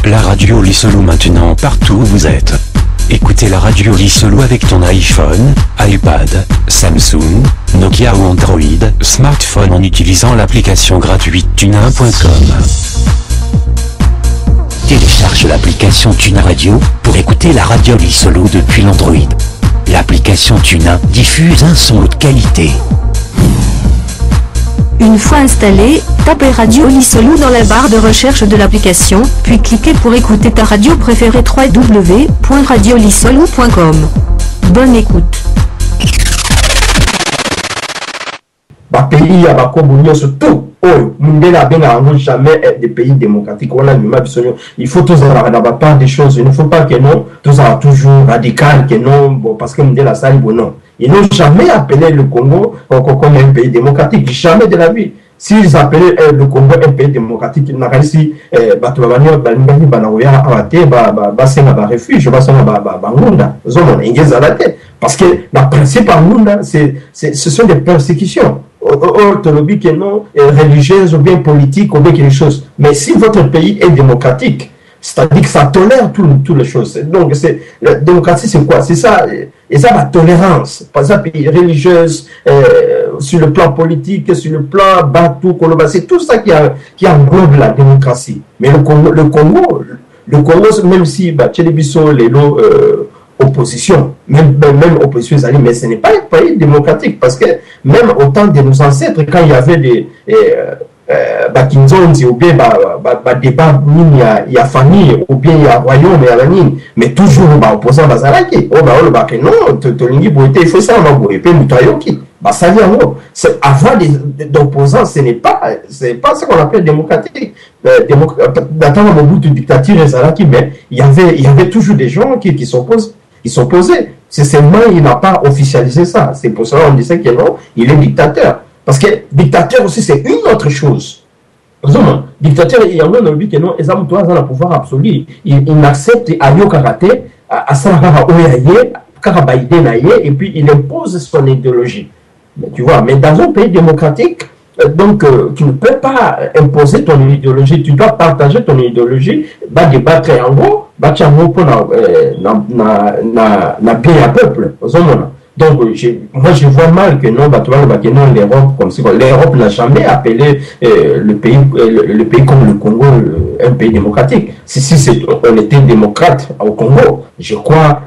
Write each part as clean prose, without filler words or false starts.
La radio Lisselou maintenant partout où vous êtes. Écoutez la radio Lisselou avec ton iPhone, iPad, Samsung, Nokia ou Android, smartphone en utilisant l'application gratuite tunin.com. Télécharge l'application Tunin Radio pour écouter la radio Lisselou depuis l'Android. L'application Tunin diffuse un son haute qualité. Une fois installé, tapez Radio Lisselou dans la barre de recherche de l'application, puis cliquez pour écouter ta radio préférée www.radiolisselou.com. Bonne écoute. Pays à Bakobo, surtout, jamais des pays démocratiques. Il faut tous avoir pas des choses. Il ne faut pas que non, tous avoir toujours radical, que non, bon, parce que la salle, bon, non. Ils n'ont jamais appelé le Congo comme un pays démocratique, jamais de la vie. S'ils appelaient le Congo un pays démocratique, ils n'auraient ici, parce que la principe en monde, ce sont des persécutions. Orthologiques et non religieuses ou bien politiques ou bien quelque chose. Mais si votre pays est démocratique, c'est-à-dire que ça tolère toutes les choses. Donc, la démocratie, c'est quoi? C'est ça, et ça, la tolérance. Par exemple, religieuse, sur le plan politique, sur le plan Bantou, Koloba, c'est tout ça qui englobe la démocratie. Mais le Congo, même si, Tchélébisso, Lélo, opposition, même opposition, mais ce n'est pas un pays démocratique, parce que même au temps de nos ancêtres, quand il y avait des Kinzonzi, ou bien débat, il y a famille, ou bien il y a royaume, mais toujours opposant Bazalaki. Non, il faut ça, ça vient avant d'opposants, ce n'est pas ce qu'on appelle démocratique. Dans le bout de dictature, mais il y avait toujours des gens qui s'opposent. Ils sont posés. C'est seulement il n'a pas officialisé ça. C'est pour ça qu'on disait que non, il est dictateur. Parce que dictateur aussi, c'est une autre chose. Dictateur, il y a un homme qui non, ils ont le pouvoir absolu. Il n'accepte Ayo Karate, à Sarah Oyaye, Karabaïde Naye, et puis il impose son idéologie. Mais tu vois, mais dans un pays démocratique, donc tu ne peux pas imposer ton idéologie, tu dois partager ton idéologie, débattre en gros, pour na bien à peuple. Donc moi je vois mal que non, l'Europe comme ça. L'Europe n'a jamais appelé le pays comme le Congo un pays démocratique. Si on était démocrate au Congo, je crois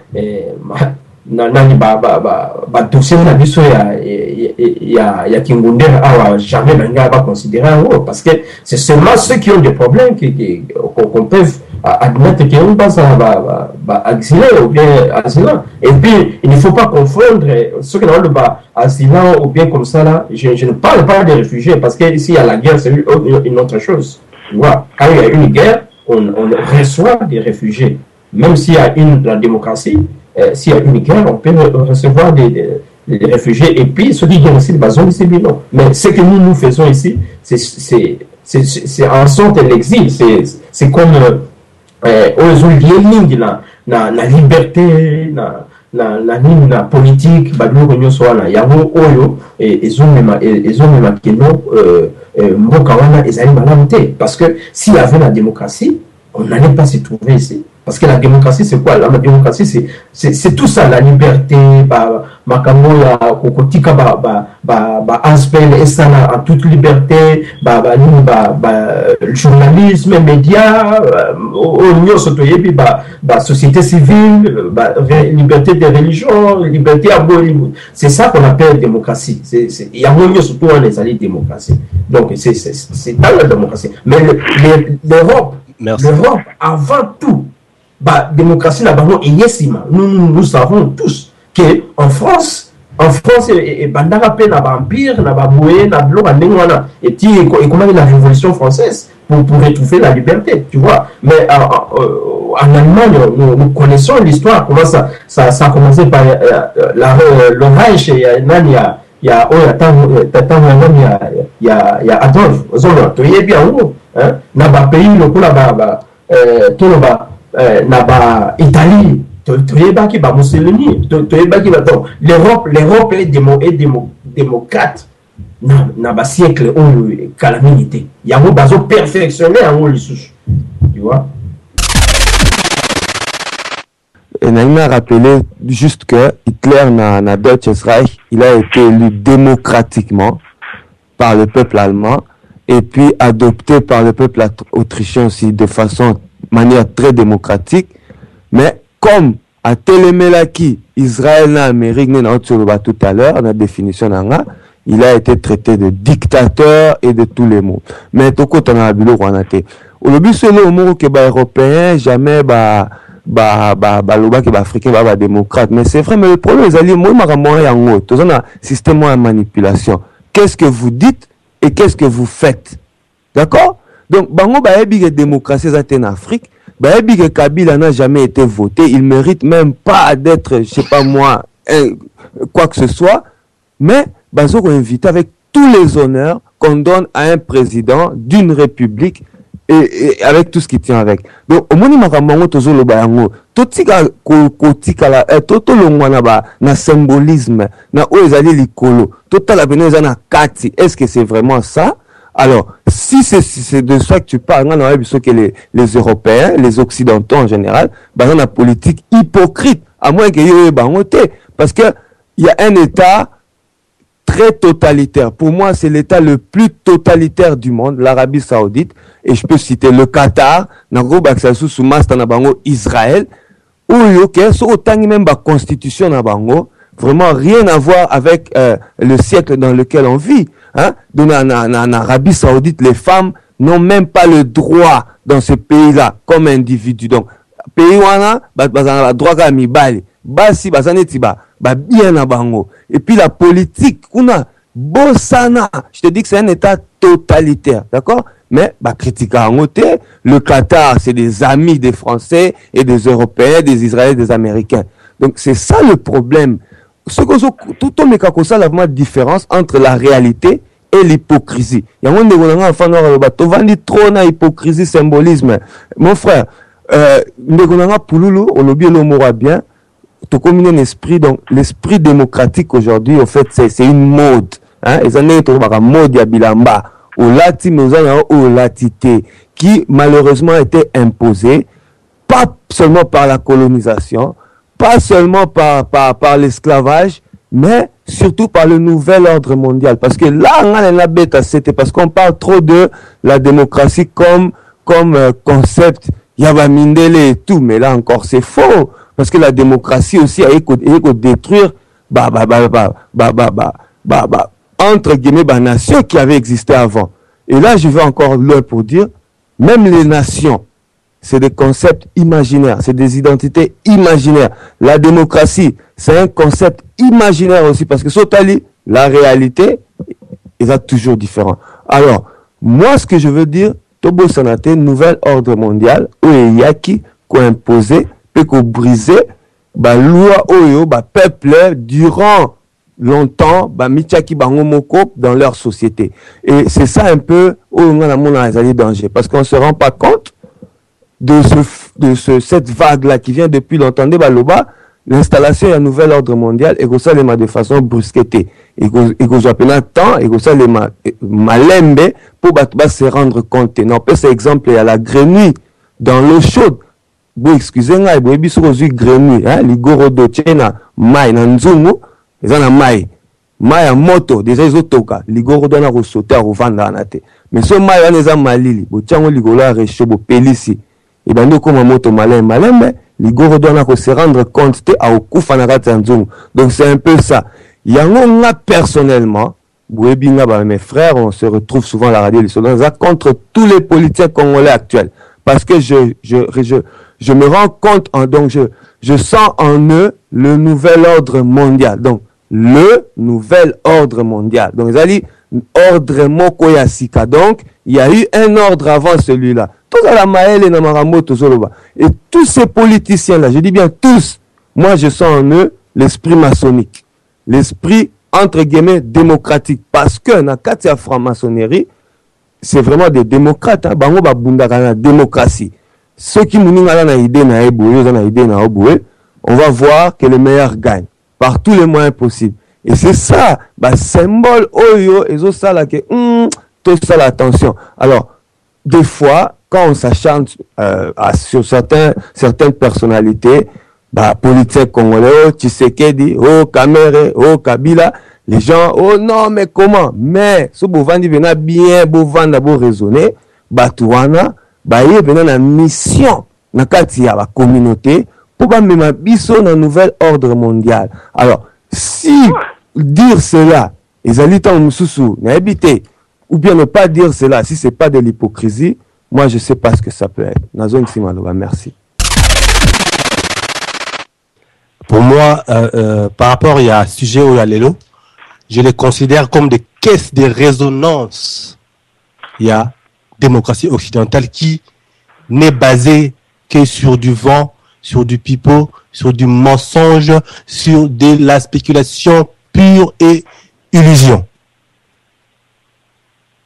dossier na biso ya Kingunde jamais va considérer en gros, parce que c'est seulement ceux qui ont des problèmes qu'on peut admettre qu'on passe à exiler ou bien asilant. Et puis il ne faut pas confondre ceux qui ont le asilant ou bien comme ça là. Je ne parle pas des réfugiés, parce que ici il y a la guerre, c'est une autre chose. Tu vois, quand il y a une guerre, on reçoit des réfugiés, même s'il y a la démocratie. S'il y a une guerre, on peut recevoir des réfugiés. Et puis, ceux qui viennent ici, c'est bilan. Mais ce que nous faisons ici, c'est en sorte l'exil. C'est comme aux oubliés la liberté, la politique, il y a oyo et parce que s'il y avait la démocratie, on n'allait pas se trouver ici. Parce que la démocratie, c'est quoi? La démocratie, c'est tout ça, la liberté, makambo ya kokotika aspect et ça en toute liberté, le journalisme, médias, société civile, liberté des religions, liberté à c'est ça qu'on appelle démocratie. Il y a moins surtout dans les alliés démocratie. Donc c'est pas la démocratie. Mais l'Europe, avant tout, démocratie là-bas, nous savons tous qu'en France, et empire, et comment la Révolution française pour étouffer la liberté, tu vois. Mais en Allemagne, nous connaissons l'histoire, comment ça a commencé par le Reich, il y a Adolphe, Italie, l'Europe est démocrate dans le siècle où calamité. Il y a un perfectionné en haut, tu vois. Et on a rappelé juste que Hitler na Deutsches Reich, il a été élu démocratiquement par le peuple allemand et puis adopté par le peuple autrichien aussi de manière très démocratique. Mais comme à Télémelaki, Israël na Amérique, tout à l'heure, la définition il a été traité de dictateur et de tous les mots. Mais tout côté on a bilo Rwanate. Au début c'est le mot que européen jamais africain démocrate. Mais c'est vrai, mais le problème c'est moi yango tout ça système de manipulation. Qu'est-ce que vous dites et qu'est-ce que vous faites? D'accord? Donc bango que démocratie en Afrique, que Kabila n'a jamais été voté, il mérite même pas d'être, je sais pas moi, quoi que ce soit, mais bazo qu'on invite avec tous les honneurs qu'on donne à un président d'une république et avec tout ce qui tient avec. Donc au moins makamango tozo lo bayango totika kotika la totolongwa na symbolisme na o ezali likolo totala beno ezana kati. Est-ce que c'est vraiment ça? Alors, si c'est de ça que tu parles, on a vu que les Européens, les Occidentaux en général, dans la politique hypocrite, à moins qu'il y ait bangoté, parce que il y a un État très totalitaire. Pour moi, c'est l'État le plus totalitaire du monde, l'Arabie Saoudite, et je peux citer le Qatar, Israël, où même la constitution vraiment rien à voir avec le siècle dans lequel on vit. Hein? Donc, en Arabie Saoudite, les femmes n'ont même pas le droit dans ce pays-là comme individu. Donc, pays où on a le droit à mibali, basi bien à bango. Et puis la politique, on a bossana. Je te dis que c'est un État totalitaire, d'accord? Mais critique à côté, le Qatar, c'est des amis des Français et des Européens, des Israéliens, des Américains. Donc c'est ça le problème. Tout le monde a la différence entre la réalité et l'hypocrisie. Il y a un trop na hypocrisie, symbolisme. Mon frère, Pouloulou, on oublie le mot bien, tu combines un esprit, donc l'esprit démocratique aujourd'hui, en fait, c'est une mode. Hein? Les années, tu vois, mode ya bilamba, au lati, mais au latité, qui malheureusement a été imposée, pas seulement par la colonisation, pas seulement par l'esclavage, mais surtout par le nouvel ordre mondial. Parce que là, on a la bête, c'était parce qu'on parle trop de la démocratie comme concept, Yaba Mindele et tout, mais là encore c'est faux. Parce que la démocratie aussi a détruire, entre guillemets, nations qui avaient existé avant. Et là, je vais encore loin pour dire, même les nations, c'est des concepts imaginaires, c'est des identités imaginaires. La démocratie, c'est un concept imaginaire aussi, parce que Sotali, la réalité, est toujours différent. Alors, moi, ce que je veux dire, Tobo Sanate, nouvel ordre mondial, où il y a qui imposé, peut briser, loi oyo, peuple, durant longtemps, Michaki Bangomoko dans leur société. Et c'est ça un peu où on a les dangers, parce qu'on ne se rend pas compte de cette vague-là qui vient depuis longtemps. L'installation d'un nouvel ordre mondial, et ça de façon brusquetée. Et ça appelle temps, et ça malembe pour se rendre compte. Non, pas cet exemple, il y a la grenouille dans l'eau chaude. Bon, excusez-moi, il y a une grenouille, hein, les gorodo, tchena, maï, nanzungu, ils ont la maï. Maï à moto, déjà ils ont toka, les gorodo na sauter à revendre à nate. Mais ce maï, on a malili, bo tchango ligola réchaud, bo pélissi. Et ben, nous, comme un moto malembe, les goro doivent se rendre compte donc c'est un peu ça. Yango personnellement, mes frères, on se retrouve souvent à la radio contre tous les politiciens congolais actuels. Parce que je me rends compte, donc je sens en eux le nouvel ordre mondial. Donc, le nouvel ordre mondial. Donc, ils ont dit, ordre moko yasika. Donc, il y a eu un ordre avant celui-là. Et tous ces politiciens-là, je dis bien tous, moi je sens en eux l'esprit maçonnique, l'esprit entre guillemets démocratique, parce que dans la katia franc-maçonnerie, c'est vraiment des démocrates, bango ba bundaka na démocratie. Ceux qui m'ont na idée na eboué, on va voir que le meilleur gagne par tous les moyens possibles. Et c'est ça, symbole oyo ezo sala que tout ça l'attention. Alors des fois, quand on s'acharne sur certaines personnalités, politique congolais, oh Tshisekedi, oh Kamere, oh Kabila, les gens, oh non, mais comment? Mais, si vous vendez bien, vous vendez, vous raisonner, Batouana, il y a une mission dans la communauté pour même biso dans nouvel ordre mondial. Alors, si dire cela, les habitants Moussoussou, n'habiter, ou bien ne pas dire cela, si ce n'est pas de l'hypocrisie, moi je ne sais pas ce que ça peut être. Nazon Simaloba, merci. Pour moi, par rapport à un sujet où il y a l'élo, je les considère comme des caisses de résonance. Il y a démocratie occidentale qui n'est basée que sur du vent, sur du pipeau, sur du mensonge, sur de la spéculation pure et illusion.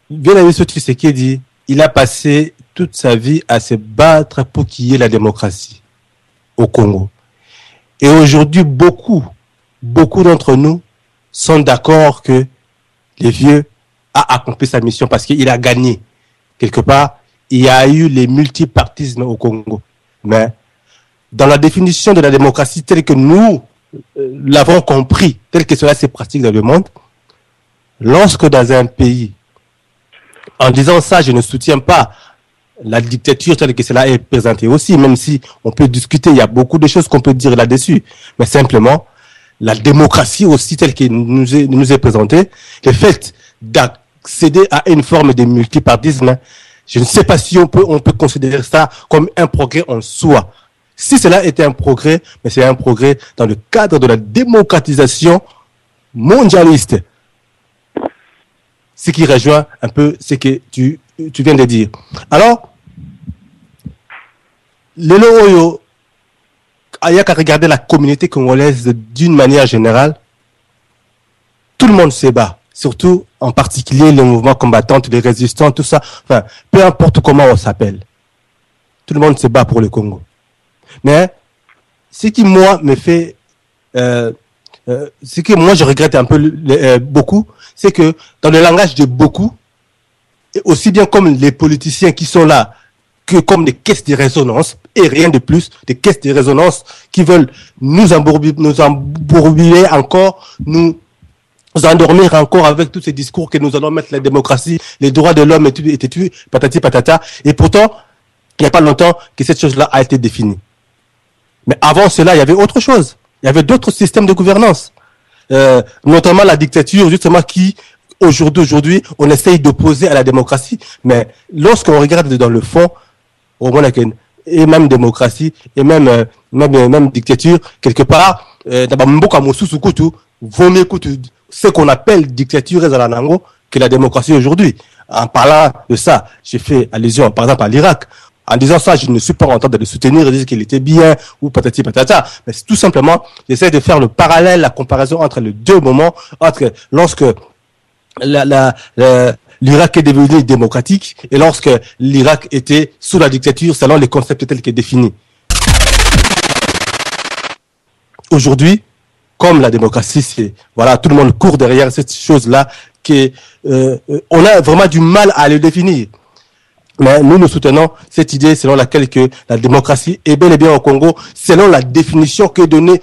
Bien aimé ce Tshisekedi, il a passé toute sa vie à se battre pour qu'il y ait la démocratie au Congo. Et aujourd'hui, beaucoup d'entre nous sont d'accord que les vieux a accompli sa mission parce qu'il a gagné. Quelque part, il y a eu les multipartismes au Congo. Mais dans la définition de la démocratie telle que nous l'avons compris, telle que cela se pratique dans le monde, lorsque dans un pays, en disant ça, je ne soutiens pas la dictature telle que cela est présentée aussi, même si on peut discuter, il y a beaucoup de choses qu'on peut dire là-dessus, mais simplement, la démocratie aussi telle que nous est présentée, le fait d'accéder à une forme de multipartisme, je ne sais pas si on peut considérer ça comme un progrès en soi. Si cela était un progrès, mais c'est un progrès dans le cadre de la démocratisation mondialiste. Ce qui rejoint un peu ce que tu viens de dire. Alors, Lelo Oyo, il y a qu'à regarder la communauté congolaise d'une manière générale. Tout le monde se bat, surtout en particulier les mouvements combattants, les résistants, tout ça. Enfin, peu importe comment on s'appelle. Tout le monde se bat pour le Congo. Mais ce qui, moi, me fait... ce que moi, je regrette un peu beaucoup, c'est que dans le langage de beaucoup, et aussi bien comme les politiciens qui sont là, que comme des caisses de résonance, et rien de plus, des caisses de résonance qui veulent nous embourbiller encore, nous endormir encore avec tous ces discours que nous allons mettre la démocratie, les droits de l'homme et tout, patati patata. Et pourtant, il n'y a pas longtemps que cette chose-là a été définie. Mais avant cela, il y avait autre chose. Il y avait d'autres systèmes de gouvernance, notamment la dictature, justement, qui, aujourd'hui, on essaye d'opposer à la démocratie. Mais lorsqu'on regarde dans le fond, au moins, et même démocratie, et même dictature, quelque part, vaut mieux ce qu'on appelle dictature Zalanango que la démocratie aujourd'hui. En parlant de ça, j'ai fait allusion, par exemple, à l'Irak. En disant ça, je ne suis pas en train de le soutenir et de dire qu'il était bien ou patati patata. Mais c'est tout simplement, j'essaie de faire le parallèle, la comparaison entre les deux moments, entre lorsque l'Irak est devenu démocratique et lorsque l'Irak était sous la dictature selon les concepts tels que définis. Aujourd'hui, comme la démocratie, c'est, voilà, tout le monde court derrière cette chose-là, on a vraiment du mal à le définir. Mais nous soutenons cette idée selon laquelle que la démocratie est bel et bien au Congo, selon la définition qui est donnée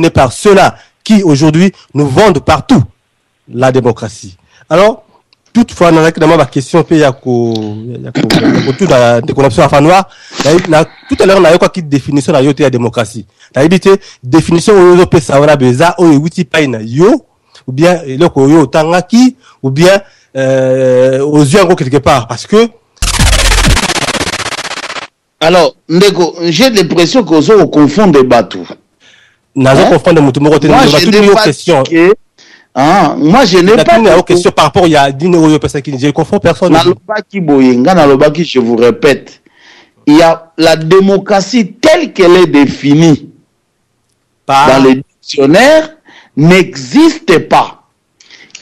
par ceux-là qui aujourd'hui nous vendent partout la démocratie. Alors, toutefois, dans ma question, tout à l'heure, on a eu quoi qui définition la la démocratie. La définition où on peut savoir beza ou witi paina yo ou bien le yo tangaki ou bien aux yeux quelque part parce que alors, Ndeko, j'ai l'impression qu'on se confond des bateaux. Moi, je n'ai pas question. Moi, je n'ai pas question par rapport à Dino parce que je ne confonds personne. Je vous répète, il y a la démocratie telle qu'elle est définie dans les dictionnaires n'existe pas.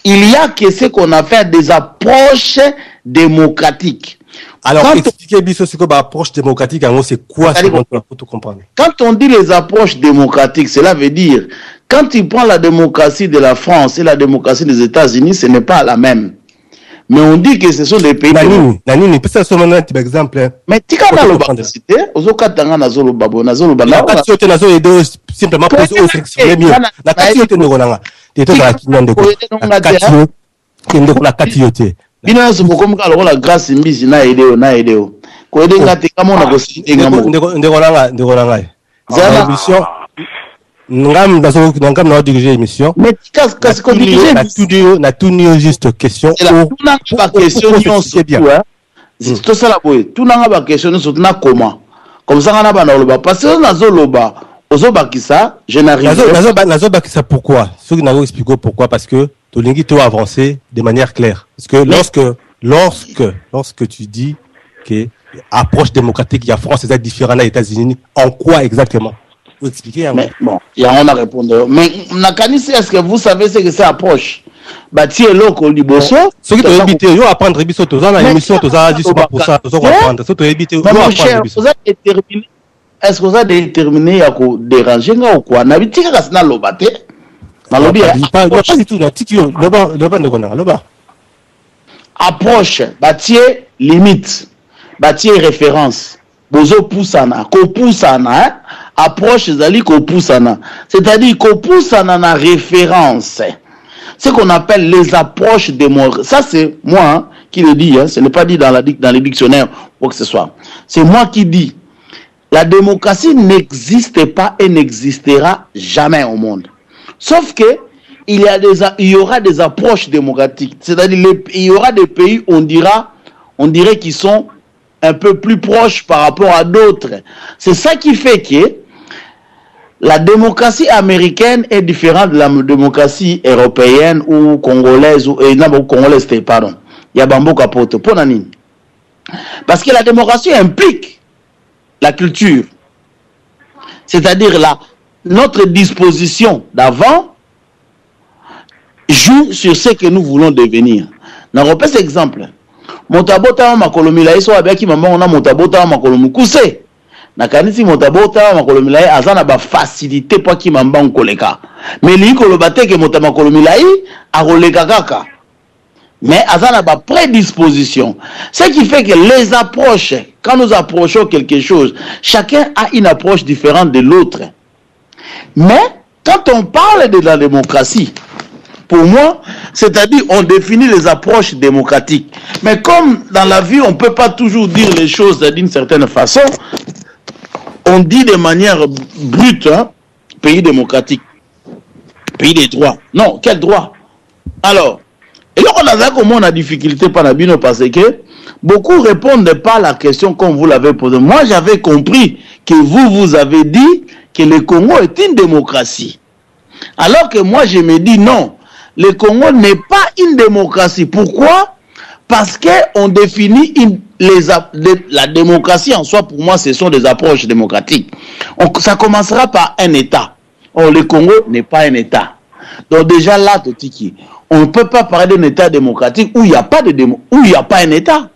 Il y a que ce qu'on appelle des approches démocratiques. Alors, expliquez-moi ce que l'approche démocratique, c'est quoi pour tout comprendre? Quand on dit les approches démocratiques, cela veut dire, quand tu prends la démocratie de la France et la démocratie des États-Unis, ce n'est pas la même. Mais on dit que ce sont des pays... Nanini, peut-être ça un petit exemple. Mais tu as le capacité, aux autres cas, nazolo babo, nazolo babo. La capacité, nazolo aider simplement pour se exprimer mieux. La capacité, nous avons la capacité. Bina so comme ka la grâce mbisi na aidé. Ko aider ngati kama on a aussi ndeko émission ngam na diriger émission. Mais qu'est-ce qu'on dirige na tout juste question ou pas question c'est bien. C'est tout ça la boy. Tout na ba question surtout na comment. Comme ça na ba na loba parce que na zoloba ozobakisa je n'arrive pas. Nazobakisa pourquoi? Ceux qui n'ont expliqué pourquoi parce que Tolingi doit avancer de manière claire. Parce que lorsque tu dis que approche démocratique, il y a France, c'est différent des États-Unis, en quoi exactement? Vous expliquez? Mais bon, il y a un à répondre. Mais Nakanisi, est-ce que vous savez ce que c'est approche? Bah, tu es là au Liboso. Ceux qui doivent éviter, ils vont apprendre Ribiso, tous en émission, tous en justement pour ça, tous en apprendre. Ceux qui doivent éviter, ils vont apprendre Ribiso. Est-ce que vous avez déterminé à déranger ou quoi? N'habitez qu'à ce n'a pas pas du tout, approche, bâtier limite, bâtier référence. Bozo poussana, ko poussana, approche zali ko poussana. C'est-à-dire ko poussana na référence. Ce qu'on appelle les approches démocratiques. Ça c'est moi qui le dis, ce n'est pas dit dans les dictionnaires ou que ce soit. C'est moi qui dis. La démocratie n'existe pas et n'existera jamais au monde. Sauf que il y aura des approches démocratiques. C'est-à-dire il y aura des pays où on dirait qu'ils sont un peu plus proches par rapport à d'autres. C'est ça qui fait que la démocratie américaine est différente de la démocratie européenne ou congolaise congolaise, pardon. Il y a Bambo Kapoto. Parce que la démocratie implique la culture. C'est-à-dire notre disposition d'avant joue sur ce que nous voulons devenir. N'a repère cet exemple. Motabota makolomila iso abaki mama ona motabota makolomu kuse. Na kanisi motabota makolomila azana ba facilité pour ki mamba nkoleka. Mais li kolobate ke motamakolomila a roleka kaka. Mais azana ba prédisposition. Ce qui fait que les approches, quand nous approchons quelque chose, chacun a une approche différente de l'autre. Mais quand on parle de la démocratie, pour moi, c'est-à-dire on définit les approches démocratiques. Mais comme dans la vie, on ne peut pas toujours dire les choses d'une certaine façon, on dit de manière brute, pays démocratique, pays des droits. Non, quel droit? Alors, et là on a comment on a difficulté par la bino parce que beaucoup répondent pas à la question comme vous l'avez posée. Moi, j'avais compris que vous avez dit que le Congo est une démocratie. Alors que moi, je me dis non. Le Congo n'est pas une démocratie. Pourquoi? Parce qu'on définit la démocratie en soi, pour moi, ce sont des approches démocratiques. Ça commencera par un État. Or, le Congo n'est pas un État. Donc déjà là, Totiki, on ne peut pas parler d'un État démocratique où il n'y a pas un État.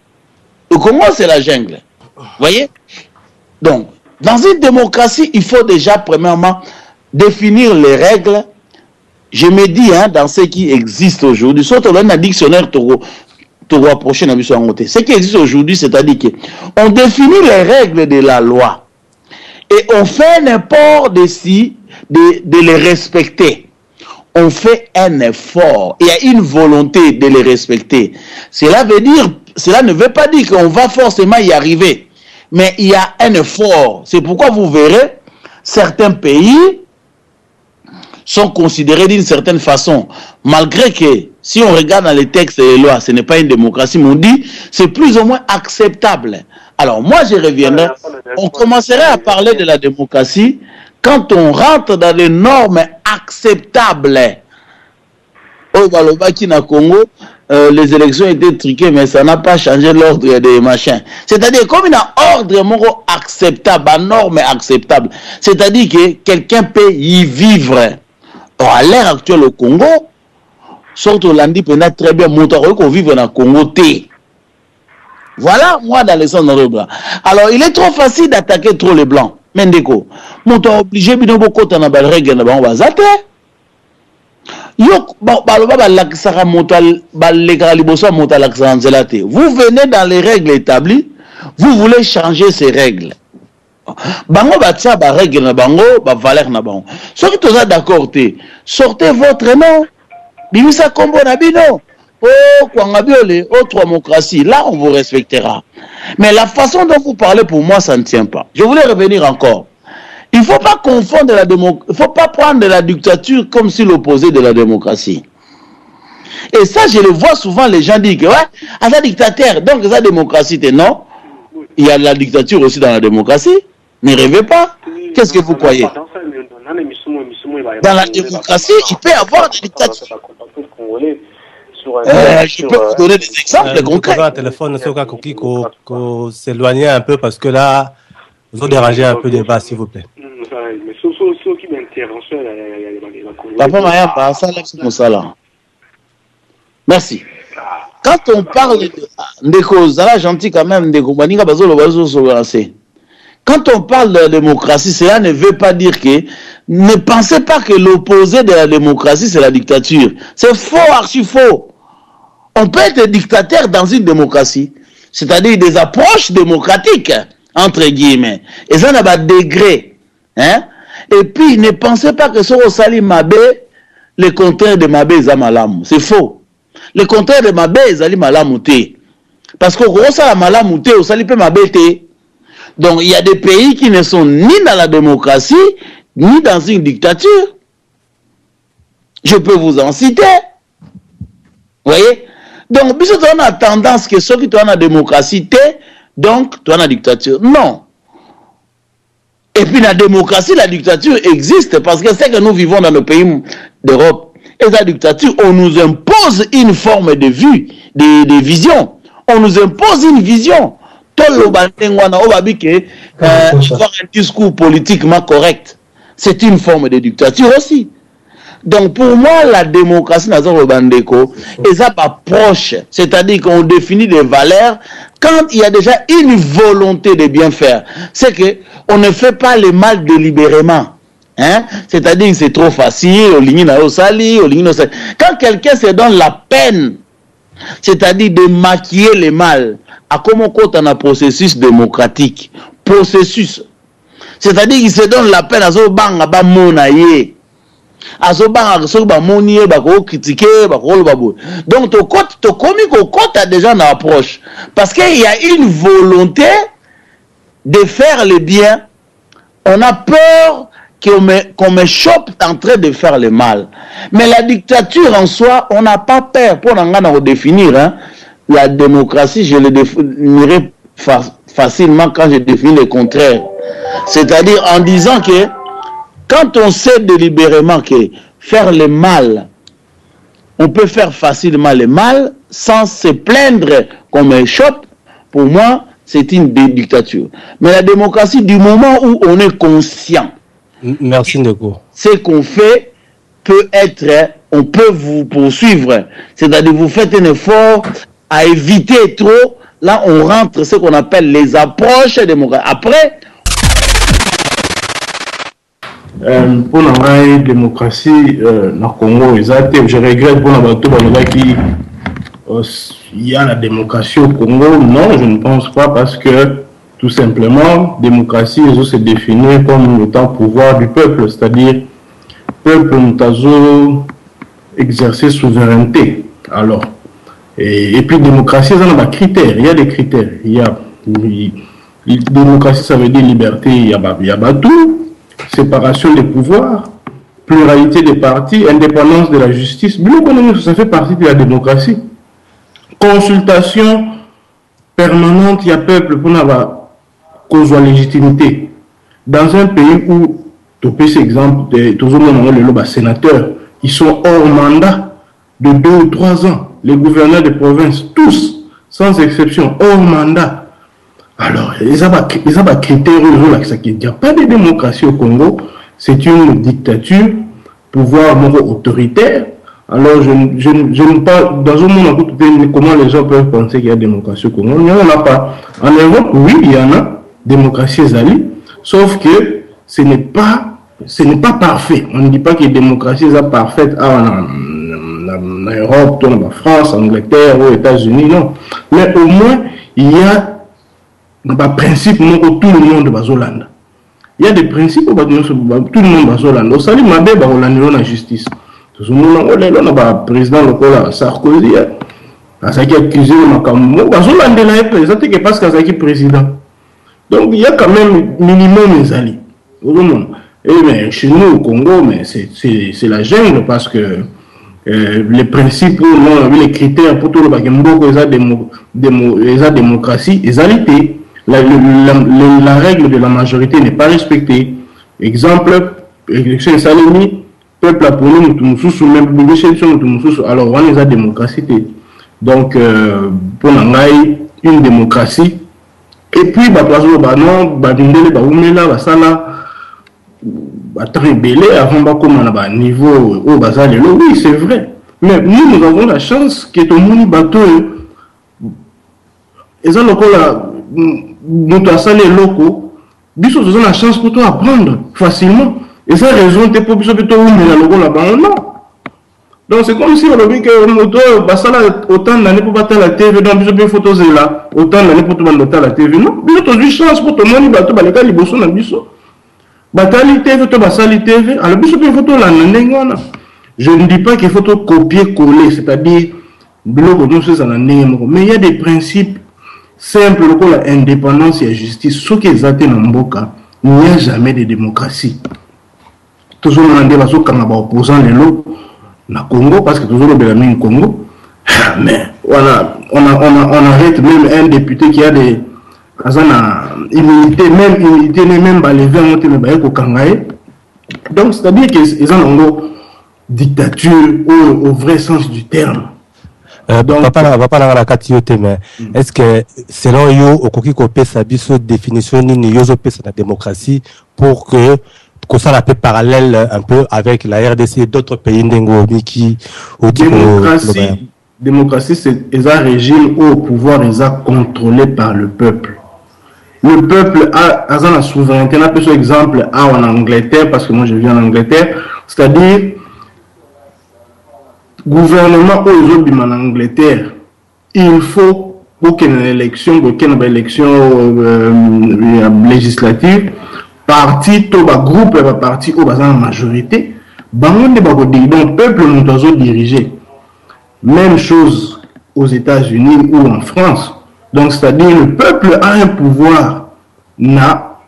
Le Congo, c'est la jungle. Vous voyez? Donc, dans une démocratie, il faut déjà, premièrement, définir les règles. Je me dis, dans ce qui existe aujourd'hui, surtout dans un dictionnaire, ce qui existe aujourd'hui, c'est-à-dire qu'on définit les règles de la loi et on fait n'importe de les respecter. On fait un effort, il y a une volonté de les respecter. Cela ne veut pas dire qu'on va forcément y arriver, mais il y a un effort. C'est pourquoi vous verrez, certains pays sont considérés d'une certaine façon, malgré que, si on regarde dans les textes et les lois, ce n'est pas une démocratie, mais on dit, c'est plus ou moins acceptable. Alors, moi, je reviendrai, on commencerait à parler de la démocratie quand on rentre dans les normes acceptables. Au Balobaki, Congo, les élections étaient truquées, mais ça n'a pas changé l'ordre des machins. C'est-à-dire, comme il y a un ordre acceptable, une norme acceptable, c'est-à-dire que quelqu'un peut y vivre. Or, à l'heure actuelle au Congo, surtout l'Andi peut très bien monter qu'on vive dans le Congo T. Voilà, moi, dans les sens de blanc. Alors, il est trop facile d'attaquer trop les blancs. Mendeko, monter obligé, binobo kota na balrege na ba on va zater. Vous venez dans les règles établies, vous voulez changer ces règles. Bango batia ba règle na bango, ba valeur na bango. Ceux qui sont d'accord, sortez votre nom. Bimisa kombo na bino. Oh, Kwangabiole, autre démocratie. Là, on vous respectera. Mais la façon dont vous parlez, pour moi, ça ne tient pas. Je voulais revenir encore. Il ne faut pas confondre la démocratie. Il ne faut pas prendre la dictature comme si l'opposé de la démocratie. Et ça, je le vois souvent, les gens disent que, ouais, à la dictateur, donc la démocratie, non. Il y a la dictature aussi dans la démocratie. Ne rêvez pas. Qu'est-ce que vous croyez? Dans la démocratie, il peut y avoir des dictatures. Je peux vous donner des exemples concrets. Un téléphone, s'éloigner un peu parce que là, vous avez dérangé un peu le débat, s'il vous plaît. Papa Mayamba, ça là, c'est comme ça là. Merci. Quand on parle de causes, là, gentil quand même, de compagnie, quand on parle de la démocratie, cela ne veut pas dire que ne pensez pas que l'opposé de la démocratie, c'est la dictature. C'est faux, archi faux. On peut être dictateur dans une démocratie, c'est-à-dire des approches démocratiques, entre guillemets. Et ça n'a pas de degré. Hein? Et puis, ne pensez pas que ce Osali Mabé, le contraire de Mabé, c'est Malamu. C'est faux. Le contraire de Mabé, c'est Malamu. Parce que Osali Malamu, Osali peut Mabé. Donc, il y a des pays qui ne sont ni dans la démocratie, ni dans une dictature. Je peux vous en citer. Vous voyez? Donc, si on a tendance que ceux qui sont dans la démocratie, donc, tu as la dictature. Non. Et puis, la démocratie, la dictature existe parce que c'est que nous vivons dans le pays d'Europe. Et la dictature, on nous impose une forme de vue, de vision. On nous impose une vision. Avoir un discours politiquement correct, c'est une forme de dictature aussi. Donc pour moi, la démocratie n'a pas proche, c'est-à-dire qu'on définit des valeurs quand il y a déjà une volonté de bien faire. C'est que on ne fait pas le mal délibérément. Hein? C'est-à-dire que c'est trop facile, quand quelqu'un se donne la peine, c'est-à-dire de maquiller le mal, à comment compte un processus démocratique, processus, c'est-à-dire qu'il se donne la peine à ce bang à bamonaye, à ce bang à ce bamonier, bako critiquer, bako babo. Donc ton comique au compte a déjà une approche, parce qu'il y a une volonté de faire le bien. On a peur qu'on me chope en train de faire le mal. Mais la dictature en soi, on n'a pas peur. Pour en définir, hein, la démocratie, je le définirai facilement quand je définis le contraire. C'est-à-dire en disant que quand on sait délibérément que faire le mal, on peut faire facilement le mal sans se plaindre qu'on me chope, pour moi, c'est une dictature. Mais la démocratie, du moment où on est conscient, merci Ndeko. Ce qu'on fait peut être, on peut vous poursuivre. C'est-à-dire vous faites un effort à éviter trop. Là, on rentre ce qu'on appelle les approches démocratiques. Après, pour la démocratie dans Congo, je regrette pour la qui il y a la démocratie au Congo. Non, je ne pense pas, parce que tout simplement, démocratie, ils se définir comme le pouvoir du peuple, c'est-à-dire peuple nous exercer souveraineté. Alors, et puis démocratie, ça a des critères. Il y a des critères. Il y a démocratie, ça veut dire liberté. Il y a tout, séparation des pouvoirs, pluralité des partis, indépendance de la justice. Ça fait partie de la démocratie. Consultation permanente, il y a peuple pour n'avoir cause légitimité. Dans un pays où, tu peux cet exemple, les sénateurs, ils sont hors mandat de 2 ou 3 ans. Les gouverneurs de province, tous, sans exception, hors mandat. Alors, ils ont des critères, il n'y a pas de démocratie au Congo, c'est une dictature, pouvoir autoritaire. Alors, je ne parle, dans un monde, comment les gens peuvent penser qu'il y a démocratie au Congo. Il n'y en a pas. En Europe, oui, il y en a. Démocratie Zali, sauf que ce n'est pas parfait. On ne dit pas que la démocratie est parfaite en Europe, en France, en Angleterre, aux États-Unis, non. Mais au moins, il y a un principe que tout le monde va Zolanda. Il y a des principes que tout le monde va Zolanda. Au salut, ma bébé, on a la justice. Tout le monde, on a le président local Sarkozy. Azaki accusé de Makamou. Zolanda est présenté que parce qu'Azaki président. Donc il y a quand même minimum les alliés. Et mais chez nous au Congo, mais c'est la jungle parce que les principes, les critères pour tout le Bakembo, les démocratie, les alliés. La règle de la majorité n'est pas respectée. Exemple, élection Salemi, peuple a pour nous, même alors on les a démocratie. Donc, pour nous, une démocratie. Et puis, avant niveau au bazar, oui, c'est vrai. Mais nous avons la chance que tout le monde bateau. Et ça, nous avons les locaux. Nous avons la chance pour toi apprendre facilement. Et ça, raison, tu es pour là-bas. Non. Donc, c'est comme si on a vu que autant d'années pour battre la TV, donc il y a des photos là, autant d'années pour battre la TV. Non, il y a une chance pour tout le monde, battre la TV, battre la TV, battre la TV, alors il y a des photos là, je ne dis pas qu'il faut copier-coller, c'est-à-dire, mais il y a des principes simples comme l'indépendance et la justice. Ce qui est atteint dans Mboka, il n'y a jamais de démocratie. Toujours on a des opposants les lots. Na Congo, parce que toujours le Bélamine Congo, mais on arrête même un député qui a des immunité, même les verts au Kangaï. Donc, c'est-à-dire qu'ils ont une dictature au vrai sens du terme. Papa la katiote, mais est-ce que selon yo, au koki kopé sa biso définition ni yozo pesa la démocratie pour que ça la peut parallèle un peu avec la RDC et d'autres pays qui démocratie, c'est un régime où au pouvoir est contrôlé par le peuple. Le peuple a la souveraineté. On a par exemple en Angleterre, parce que moi je viens en Angleterre, c'est-à-dire gouvernement en Angleterre, il faut pour qu'il y ait une élection, législative, parti, tout groupe, parti, au la majorité, donc le peuple nous doit diriger. Même chose aux États-Unis ou en France. Donc, c'est-à-dire le peuple a un pouvoir, n'a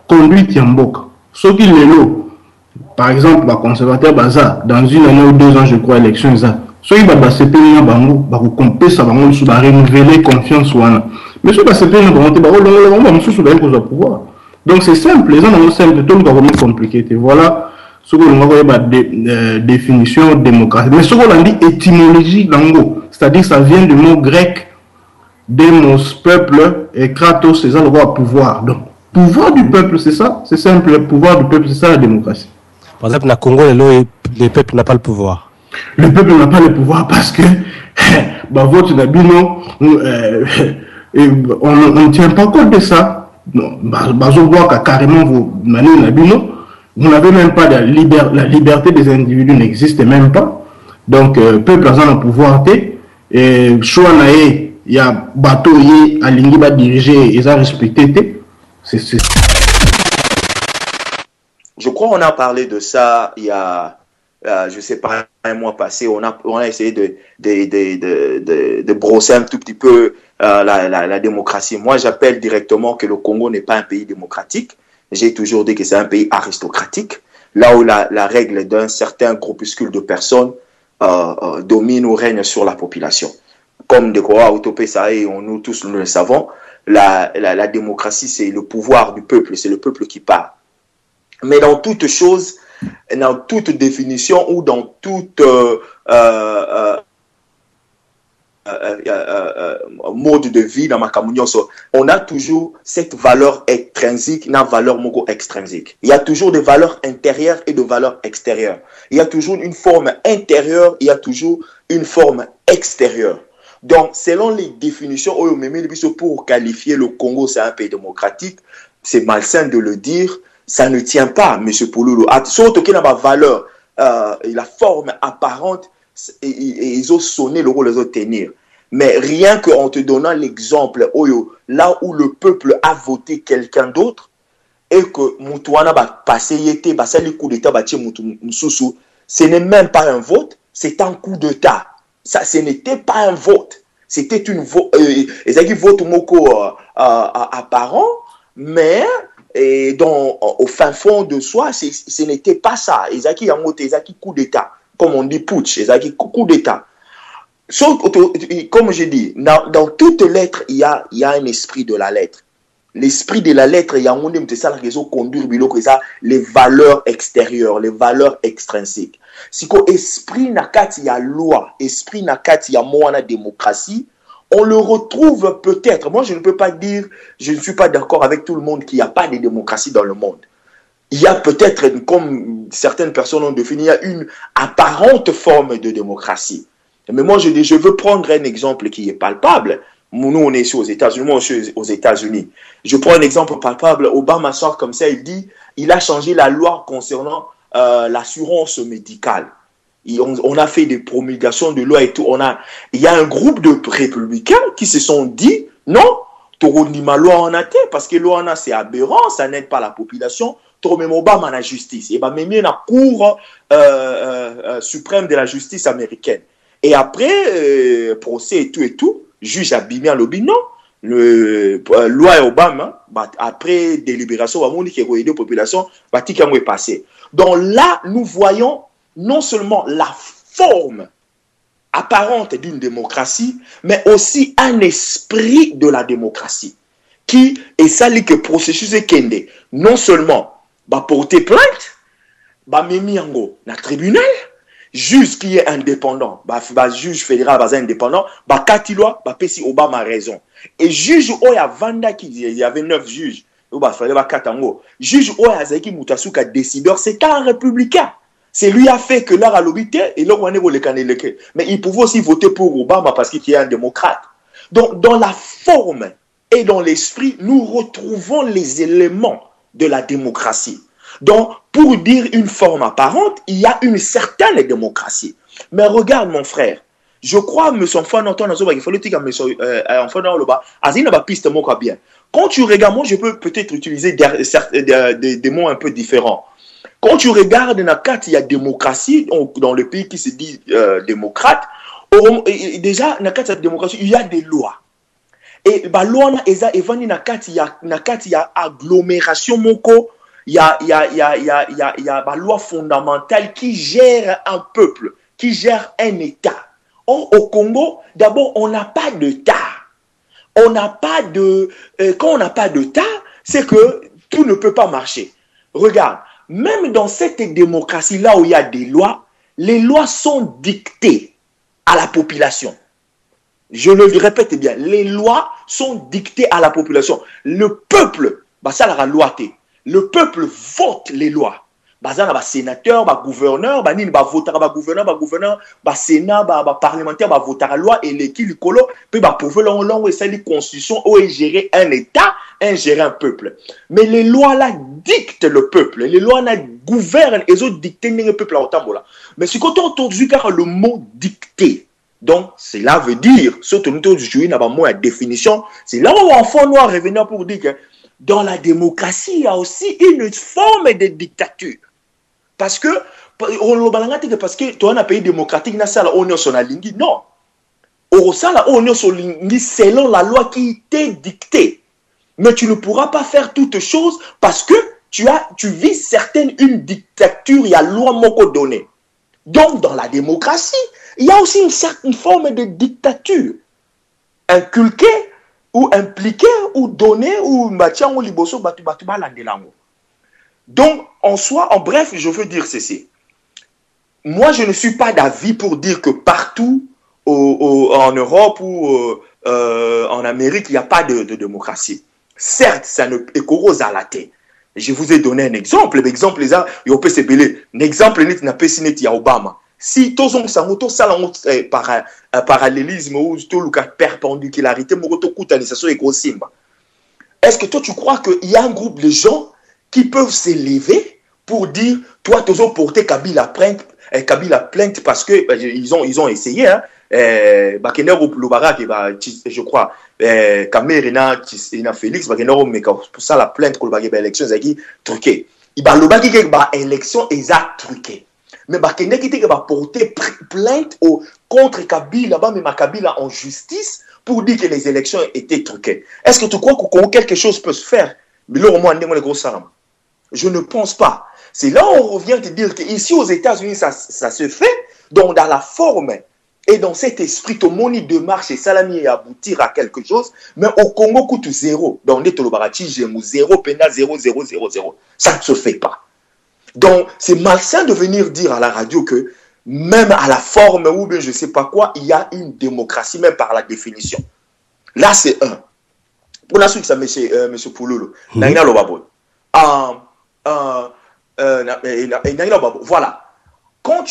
conduit Tiambok. Ce qui est là, par exemple, le conservateur Baza, dans une année ou 2 ans, je crois, élection, ce qui va se payer, ça va renouveler confiance. Mais ce qui va se payer, va pouvoir. Donc c'est simple, les gens ont simple, tout le monde est compliqué. Voilà ce qu'on a dit définition démocratie. Mais ce qu'on a dit étymologie d'ango, c'est-à-dire ça vient du mot grec demos, peuple, et kratos, c'est ça le droit à pouvoir. Donc, pouvoir du peuple, c'est ça, c'est simple, le pouvoir du peuple, c'est ça la démocratie. Par exemple, au Congo, le peuple n'a pas le pouvoir. Le peuple n'a pas le pouvoir parce que votre nabino, on ne tient pas compte de ça. Non, carrément vous n'avez même pas la liberté des individus n'existe même pas. Donc peuple a un pouvoir et choix il y a bateau à l'ingi diriger et ça respecter. Je crois qu'on a parlé de ça il y a je sais pas un mois passé. On a essayé de brosser un tout petit peu la démocratie. Moi, j'appelle directement que le Congo n'est pas un pays démocratique. J'ai toujours dit que c'est un pays aristocratique, là où la règle d'un certain groupuscule de personnes domine ou règne sur la population. Comme de quoi Autopesa et nous tous nous le savons, la démocratie, c'est le pouvoir du peuple, c'est le peuple qui parle. Mais dans toute chose, dans toute définition ou dans toute mode de vie dans ma communauté, on a toujours cette valeur extrinsique, une valeur mogo extrinsique. Il y a toujours des valeurs intérieures et des valeurs extérieures. Il y a toujours une forme intérieure, il y a toujours une forme extérieure. Donc, selon les définitions, pour qualifier le Congo, c'est un pays démocratique, c'est malsain de le dire, ça ne tient pas, M. Pouloulou. Surtout qu'il a ma valeur, la forme apparente, ils ont sonné le rôle, ils ont tenir. Mais rien qu'en te donnant l'exemple, là où le peuple a voté quelqu'un d'autre, et que Moutouana va passer, coup d'État, ce n'est même pas un vote, c'est un coup d'État. Ça, ce n'était pas un vote. C'était une vote. Ils vote moko apparent, mais au fin fond de soi, ce n'était pas ça. Ils ont coup d'État. Comme on dit putsch, ils ont coup d'État. Comme je dis, dans toute lettre, il y a un esprit de la lettre. L'esprit de la lettre, il y a un ça la raison conduire les valeurs extérieures, les valeurs extrinsiques. Si ko esprit nakati ya loi, esprit nakati ya moana démocratie, on le retrouve peut-être. Moi, je ne peux pas dire, je ne suis pas d'accord avec tout le monde qu'il n'y a pas de démocratie dans le monde. Il y a peut-être, comme certaines personnes ont défini, il y a une apparente forme de démocratie. Mais moi, je veux prendre un exemple qui est palpable. Nous, on est ici aux États-Unis, moi, je suis aux États-Unis. Je prends un exemple palpable. Obama sort comme ça, il dit, il a changé la loi concernant l'assurance médicale. On a fait des promulgations de loi et tout. Il y a un groupe de républicains qui se sont dit, non, Toronima loi en a été, parce que loi en a, c'est aberrant, ça n'aide pas la population. Même Obama la justice. Et bien, même la Cour suprême de la justice américaine. Et après, procès et tout, juge a bien lobby, non. Loi Obama, après délibération, on a dit que la population est passée. Donc là, nous voyons non seulement la forme apparente d'une démocratie, mais aussi un esprit de la démocratie. Qui est ça que le processus est kende. Non seulement porter plainte, même yango na tribunal, juge qui est indépendant, juge fédéral indépendant, kati loi, pesi Obama raison. Et juge oya vanda il y avait 9 juges, juge oya zaki mutasuka décideur, c'est un républicain. C'est lui a fait que leur a l'obité et leur on est mais il pouvait aussi voter pour Obama parce qu'il est un démocrate. Donc dans la forme et dans l'esprit, nous retrouvons les éléments de la démocratie. Donc, pour dire une forme apparente, il y a une certaine démocratie. Mais regarde, mon frère, je crois, monsieur enfant, il faut le dire, monsieur enfant, bien. Quand tu regardes, moi, je peux peut-être utiliser des mots un peu différents. Quand tu regardes, il y a démocratie, dans le pays qui se dit démocrate, déjà, dans la démocratie, il y a des lois. Et la loi, il y a agglomération, il y a la loi fondamentale qui gère un peuple, qui gère un État. Or, au Congo, d'abord, on n'a pas d'État. On n'a pas de... quand on n'a pas d'État, c'est que tout ne peut pas marcher. Regarde, même dans cette démocratie-là où il y a des lois, les lois sont dictées à la population. Je le répète bien, les lois sont dictées à la population. Le peuple, ça la loi. Le peuple vote les lois. Sénateur, gouverneur, gouverneur, sénat, parlementaire, voter la loi et l'équipe colo, puis prouver et ça la constitution où est géré un État, gérer un peuple. Mais les lois là dictent le peuple. Les lois là gouvernent et autres dictent le peuple à Otambola. Mais si quand on entend le mot dicter, donc cela veut dire, surtout nous aujourd'hui, nous avons une définition, c'est là où enfant noir revenir pour dire que dans la démocratie, il y a aussi une forme de dictature. Parce que, parce que tu as un pays démocratique, on est sur la ligne. Non. On est sur la ligne selon la loi qui t'est dictée. Mais tu ne pourras pas faire toutes choses parce que tu vis une dictature, il y a loi moko donnée. Donc, dans la démocratie, il y a aussi une certaine forme de dictature. Inculquée, ou impliqué, ou donné, ou matière, ou liboso, donc, en soi, en bref, je veux dire ceci. Moi, je ne suis pas d'avis pour dire que partout en Europe ou en Amérique, il n'y a pas de démocratie. Certes, ça ne est qu'aux à la tête. Je vous ai donné un exemple. L'exemple, il y a un exemple, il y a Obama. Si tout ça, par parallélisme ou tout le cas perpendicularité, est-ce que toi, tu crois qu'il y a un groupe de gens qui peuvent s'élever pour dire, toi, tu as porté Kabila Kabila plainte parce que ils ont essayé, hein. Bakenero Lubara, je crois, Kamerina, Félix, Bakenero, mais pour ça la plainte pour l'élection, c'est qui truqué. Il va Lubaki que l'élection est truqué. Mais Bakenero qui va porter plainte contre Kabila, mais Kabila en justice pour dire que les élections étaient truquées. Est-ce que tu crois que quelque chose peut se faire? Mais là, au moins, je ne pense pas. C'est là où on revient te dire qu'ici aux États-Unis, ça se fait, donc dans la forme et dans cet esprit, tout le monde démarche et salami et aboutir à quelque chose, mais au Congo, coûte zéro. Donc, on est au Barati, j'ai zéro, pénal, 0, 0, 0, 0. Ça ne se fait pas. Donc, c'est malsain de venir dire à la radio que même à la forme ou bien je ne sais pas quoi, il y a une démocratie, même par la définition. Là, c'est un. Pour la suite, ça, M. Pouloulou. Voilà. Quand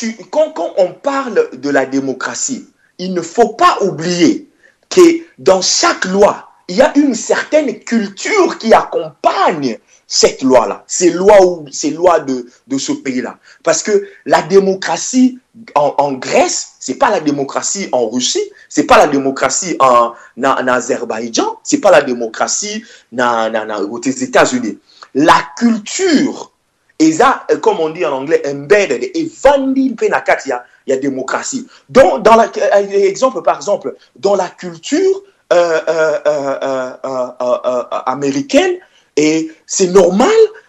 on parle de la démocratie, il ne faut pas oublier que dans chaque loi, il y a une certaine culture qui accompagne cette loi-là. Ces lois de ce pays-là. Parce que la démocratie en Grèce, c'est pas la démocratie en Russie, c'est pas la démocratie en Azerbaïdjan, c'est pas la démocratie aux États-Unis. La culture, et ça, comme on dit en anglais, embedded, et vandil penakat, il y a démocratie. Dans par exemple, dans la culture américaine, et c'est normal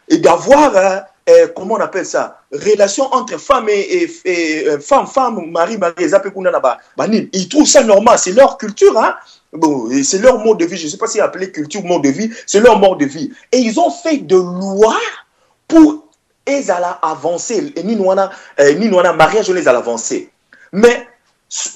d'avoir, comment on appelle ça, relation entre femmes et femme, mari, ils trouvent ça normal, c'est leur culture, hein. Bon, c'est leur mode de vie, je ne sais pas si appeler culture mode de vie, c'est leur mode de vie. Et ils ont fait de lois pour les avancer, et ni nous mariage, on les a avancé. Mais,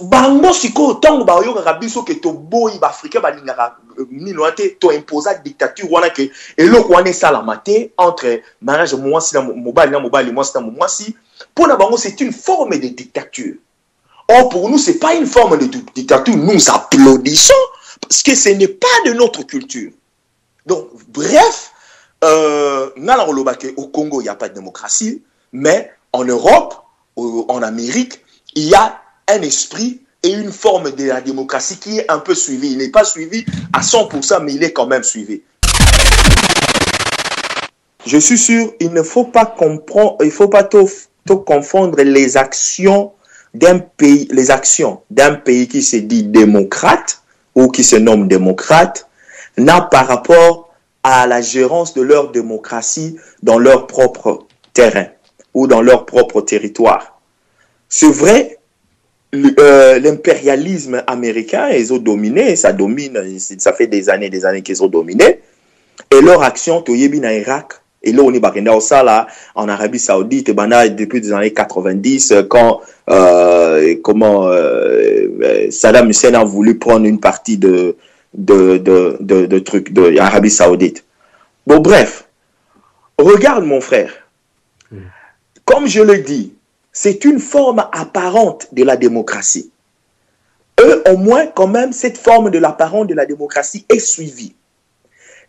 bango siko tango ba yo rabiso ke to boy ba africain ba lingara ni noate to imposer dictature wana ke eloko wana sala maté entre mariage mwasi na mobali mwasi na mwasi pour na bango c'est une forme de dictature. Or pour nous c'est pas une forme de dictature, nous applaudissons parce que ce n'est pas de notre culture. Donc bref, au Congo il y a pas de démocratie, mais en Europe, en Amérique, il y a un esprit et une forme de la démocratie qui est un peu suivi. Il n'est pas suivi à 100%, mais il est quand même suivi. Je suis sûr, il ne faut pas comprendre, il faut pas tout confondre les actions d'un pays qui se dit démocrate ou qui se nomme démocrate, par rapport à la gérance de leur démocratie dans leur propre terrain ou dans leur propre territoire. C'est vrai. L'impérialisme américain, ils ont dominé, ça fait des années qu'ils ont dominé, et leur action, en Irak, et là on est ça là, en Arabie Saoudite, depuis les années 90, quand Saddam Hussein a voulu prendre une partie de trucs de l'Arabie Saoudite. Bon bref, regarde mon frère, comme je le dis, c'est une forme apparente de la démocratie. Eux, au moins, quand même, cette forme de l'apparente de la démocratie est suivie.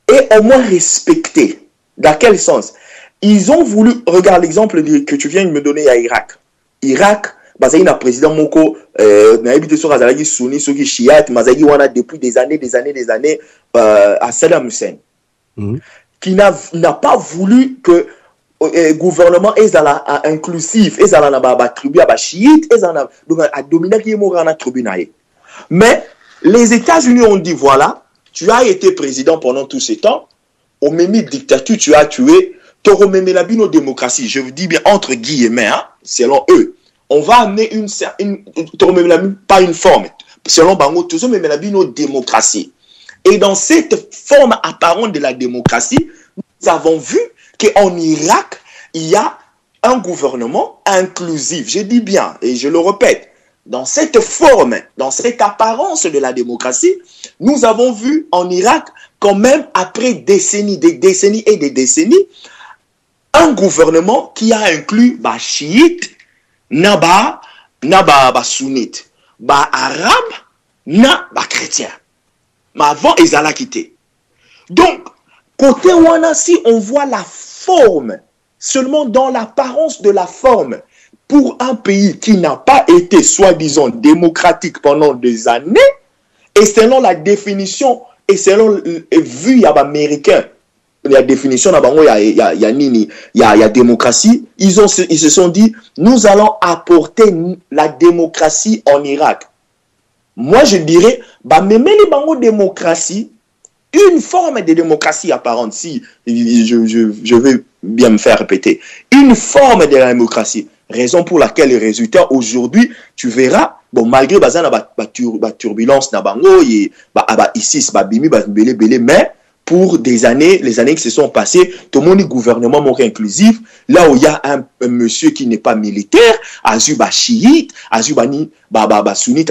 Et au moins respectée. Dans quel sens? Ils ont voulu, regarde l'exemple que tu viens de me donner à Irak. Irak, il y a un président Moko, habité sur Azalagi Sunni, sur Shiite, Mazagi Wana depuis des années, à Saddam Hussein, qui n'a pas voulu que gouvernement est inclusif, est à tribu à chiite, est à dominer qui est mort en tribunal. Mais les États-Unis ont dit voilà, tu as été président pendant tout ce temps, au même dictature, tu as tué, tu as remis la démocratie. Je vous dis bien entre guillemets, hein, selon eux, on va amener pas une forme, selon Bango, tu as remis la démocratie. Et dans cette forme apparente de la démocratie, nous avons vu qu'en Irak, il y a un gouvernement inclusif. Je dis bien, et je le répète, dans cette forme, dans cette apparence de la démocratie, nous avons vu en Irak, quand même, après des décennies et des décennies, un gouvernement qui a inclus chiite, sunnite, arabe, chrétien. Mais avant, ils allaient quitter. Donc, côté Wana, si on voit la forme, seulement dans l'apparence de la forme, pour un pays qui n'a pas été soi-disant démocratique pendant des années, et selon la définition, et selon vu, il y a américain, la définition, il y a démocratie, ils se sont dit, nous allons apporter la démocratie en Irak. Moi, je dirais, même les bango démocratie, une forme de démocratie apparente, si je veux bien me faire répéter, une forme de la démocratie, raison pour laquelle les résultats aujourd'hui, tu verras, bon, malgré la turbulence, ici, mais pour des années, les années qui se sont passées, tout le monde est gouvernement inclusif, là où il y a un monsieur qui n'est pas militaire, Azuba chiite, Azuba sunnite,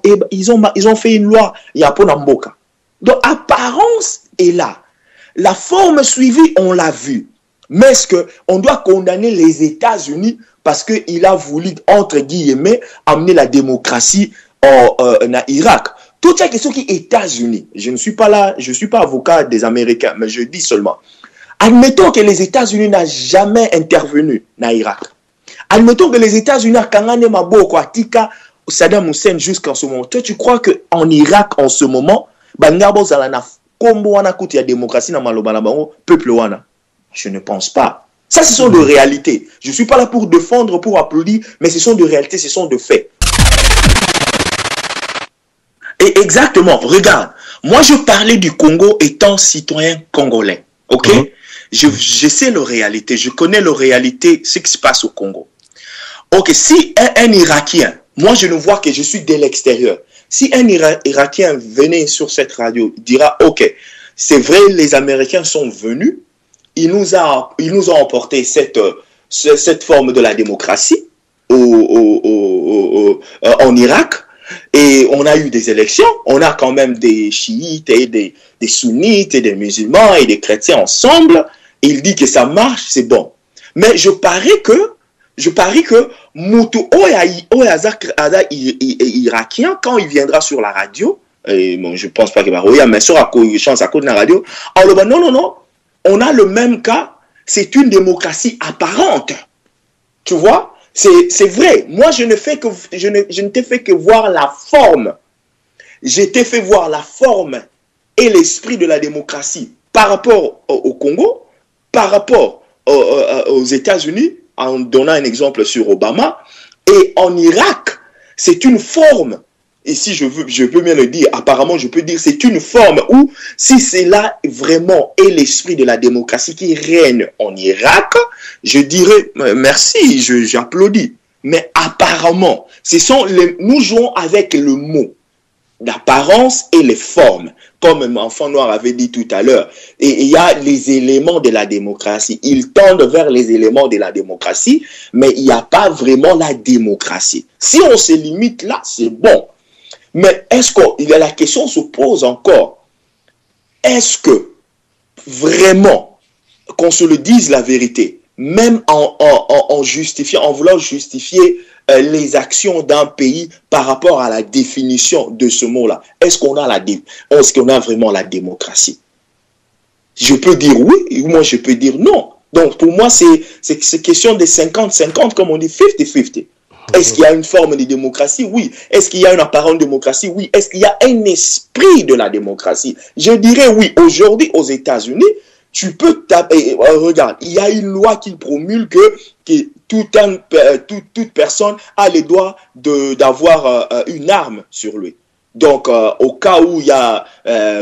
et ils ont fait une loi, il y a pas mboka. Donc, apparence est là. La forme suivie, on l'a vu. Mais est-ce qu'on doit condamner les États-Unis parce qu'il a voulu, entre guillemets, amener la démocratie en Irak? Toute la question qui est États-Unis, je ne suis pas là, je ne suis pas avocat des Américains, mais je dis seulement, admettons que les États-Unis n'ont jamais intervenu en Irak. Admettons que les États-Unis Saddam Hussein jusqu'en ce moment. Toi, tu crois qu'en Irak, en ce moment, je ne pense pas. Ça, ce sont de réalités. Je ne suis pas là pour défendre, pour applaudir, mais ce sont de réalités, ce sont de faits. Et exactement, regarde, moi je parlais du Congo étant citoyen congolais, ok? Je sais la réalité, je connais la réalité, ce qui se passe au Congo. Ok, si un Irakien, moi je ne vois que je suis de l'extérieur, si un Irakien venait sur cette radio, il dira, ok, c'est vrai, les Américains sont venus, ils nous ont emporté cette forme de la démocratie en Irak, et on a eu des élections, on a quand même des chiites et des sunnites et des musulmans et des chrétiens ensemble, et il dit que ça marche, c'est bon. Mais je parie que Moutou Irakien, quand il viendra sur la radio, et bon, je ne pense pas qu'il va revenir, mais sur la chance à cause de la radio, alors non, on a le même cas, c'est une démocratie apparente. Tu vois? C'est vrai. Moi, je ne t'ai fait que voir la forme. Je t'ai fait voir la forme et l'esprit de la démocratie par rapport au Congo, par rapport aux États-Unis, en donnant un exemple sur Obama, et en Irak, c'est une forme. Et si je peux bien le dire, apparemment, je peux dire c'est une forme où, si c'est là vraiment est l'esprit de la démocratie qui règne en Irak, je dirais merci, j'applaudis. Mais apparemment, nous jouons avec le mot d'apparence et les formes, comme l'enfant noir avait dit tout à l'heure. Et il y a les éléments de la démocratie. Ils tendent vers les éléments de la démocratie, mais il n'y a pas vraiment la démocratie. Si on se limite là, c'est bon. Mais la question se pose encore, est-ce que vraiment, qu'on se le dise la vérité, même en justifiant, en voulant justifier les actions d'un pays par rapport à la définition de ce mot-là, est-ce qu'on a vraiment la démocratie? Je peux dire oui, ou moi je peux dire non. Donc pour moi, c'est question de 50-50, comme on dit 50-50. Est-ce qu'il y a une forme de démocratie? Oui. Est-ce qu'il y a une apparente démocratie? Oui. Est-ce qu'il y a un esprit de la démocratie? Je dirais oui. Aujourd'hui, aux États-Unis, tu peux taper. Regarde, il y a une loi qui promulgue que toute personne a le droit d'avoir une arme sur lui. Donc, au cas où il y a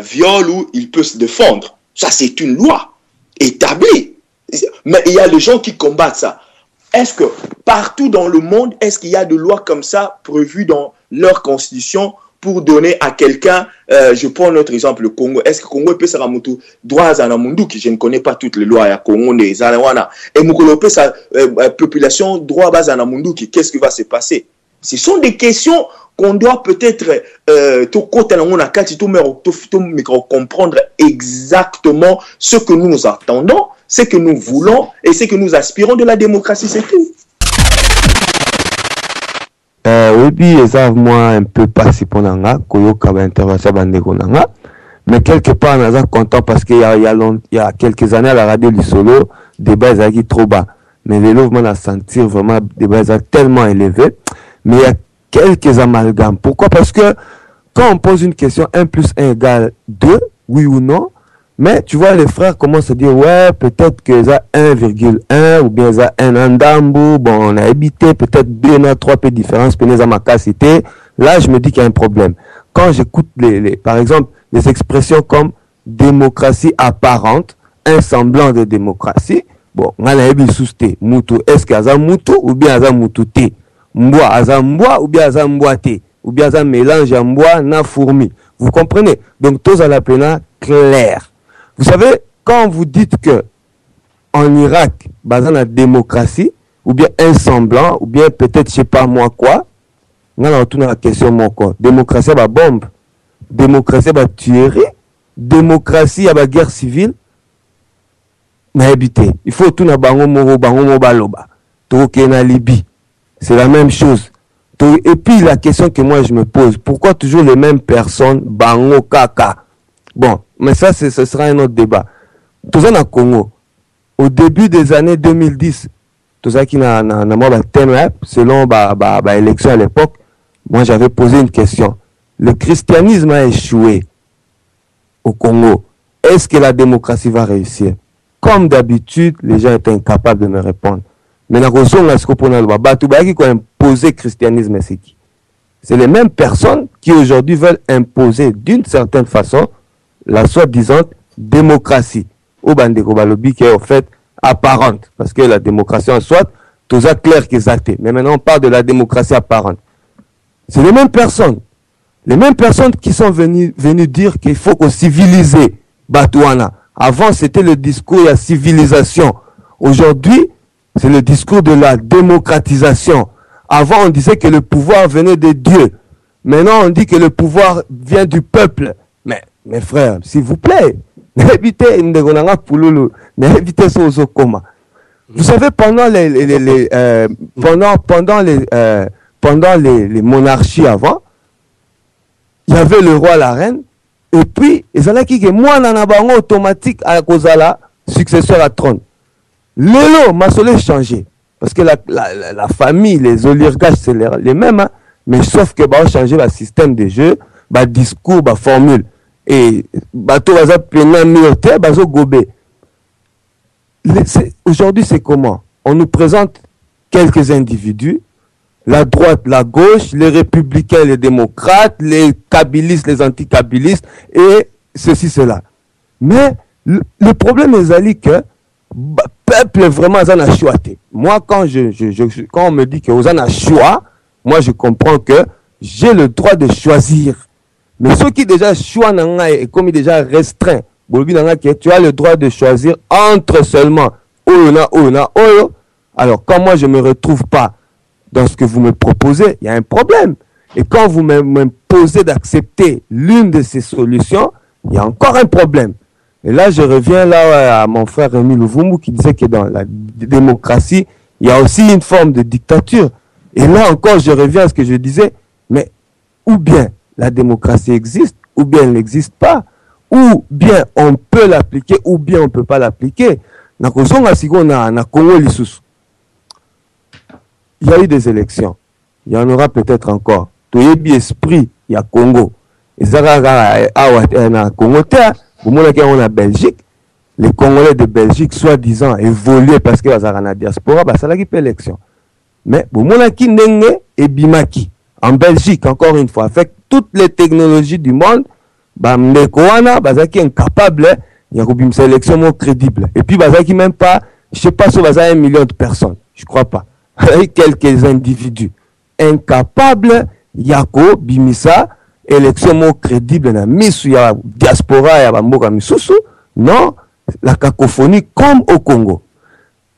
viol, où il peut se défendre. Ça, c'est une loi établie. Mais il y a des gens qui combattent ça. Est-ce que partout dans le monde, est-ce qu'il y a des lois comme ça prévues dans leur constitution pour donner à quelqu'un, je prends notre exemple, le Congo, est-ce que le Congo peut se ramener droit à Namundu, que je ne connais pas toutes les lois à Congo, des Alawana, et Mukolo peut sa population droit à Namundu, qu'est-ce qui va se passer? Ce sont des questions qu'on doit peut-être comprendre exactement ce que nous attendons, ce que nous voulons et ce que nous aspirons de la démocratie, c'est tout. Oui, puis ça moi un peu passé pendant là, koyoka ba intervention bandeko nanga, mais quelque part on est content parce qu'il y a quelques années à la radio du solo, débat est trop bas. mais les lots vont à sentir vraiment des bases tellement élevées. Mais il y a quelques amalgames. Pourquoi? Parce que quand on pose une question 1 plus 1 égale 2, oui ou non, mais tu vois, les frères commencent à dire, ouais, peut-être que ça 1,1 ou bien ça 1 andambo, bon, on a habité, peut-être 2, 3 peu de différence, peut-être ma capacité. Là, je me dis qu'il y a un problème. Quand j'écoute par exemple, les expressions comme démocratie apparente, un semblant de démocratie, bon, on a la sousté, moutou, est-ce qu'il y a moutou ou bien il y a moutou té? Mboa, aza mboa ou bien aza mboa té? Ou bien aza mélange à mboa na fourmi? Vous comprenez? Donc, tous à la peine clair. Vous savez, quand vous dites que en Irak, basé la démocratie, ou bien un semblant, ou bien peut-être, je sais pas moi quoi, on a retourné la question mon corps. Démocratie, bah bombe. Démocratie, bah tuerie. Démocratie, bah guerre civile. Mais habité. Il faut tout na bango moro baloba. Tout qui est en Libye. C'est la même chose. Et puis la question que moi je me pose, pourquoi toujours les mêmes personnes, bango kaka? Bon, mais ça, ce sera un autre débat. Tout ça, dans le Congo, au début des années 2010, tout ça qui n'a pas thème, selon l'élection à l'époque, moi j'avais posé une question. Le christianisme a échoué au Congo. Est-ce que la démocratie va réussir? Comme d'habitude, les gens étaient incapables de me répondre. Mais dans le qui ont imposé le christianisme, c'est qui? C'est les mêmes personnes qui aujourd'hui veulent imposer d'une certaine façon la soi-disant démocratie. Au Bandeko Balobi qui est en fait apparente. Parce que la démocratie en soi, tout ça clair qu'ils athées. Mais maintenant on parle de la démocratie apparente. C'est les mêmes personnes. Les mêmes personnes qui sont venues dire qu'il faut qu'on civilise Batouana. Avant c'était le discours de la civilisation. Aujourd'hui, c'est le discours de la démocratisation. Avant on disait que le pouvoir venait de Dieu. Maintenant on dit que le pouvoir vient du peuple. Mais mes frères, s'il vous plaît, évitez évitez ce coma. Vous savez, pendant les monarchies avant, il y avait le roi, la reine, et puis, ils allaient qui moi, n'en automatique à cause de la successeur à trône. Lélo, ma soleil changé. Parce que la famille, les oligarches, c'est les mêmes, hein, mais sauf que, bah, on changé le système de jeu, bah, discours, bah, formule. Et bateau va peiner militaire bazo gobé. Aujourd'hui c'est comment? On nous présente quelques individus, la droite, la gauche, les républicains, les démocrates, les kabylistes, les anti-kabylistes et ceci, cela. Mais le problème est que peuple vraiment en a choisi. Moi quand quand on me dit que vous en a choix, moi je comprends que j'ai le droit de choisir. Mais ceux qui déjà choix est comme déjà restreint, tu as le droit de choisir entre seulement Oyo. Alors quand moi je ne me retrouve pas dans ce que vous me proposez, il y a un problème. Et quand vous m'imposez d'accepter l'une de ces solutions, il y a encore un problème. Et là je reviens là à mon frère Rémi Louvumbu qui disait que dans la démocratie, il y a aussi une forme de dictature. Et là encore je reviens à ce que je disais, mais ou bien la démocratie existe, ou bien elle n'existe pas, ou bien on peut l'appliquer, ou bien on ne peut pas l'appliquer. Il y a eu des élections, il y en aura peut-être encore. Tu as eu esprit, il y a Congo. Et ça, Congo, on a Belgique. Les Congolais de Belgique, soi-disant, évoluent parce que y a la diaspora, ça a eu élection. Mais, et Bimaki, en Belgique, encore une fois, avec toutes les technologies du monde, Mbekoana, qui est incapable, il y a une sélection crédible. Et puis, qui même pas, je ne sais pas si il y a 1 million de personnes, je ne crois pas. Il y a quelques individus incapables, Yako, Bimisa, élection crédible, il y a diaspora, il y a Mboka Misusu, non, la cacophonie comme au Congo.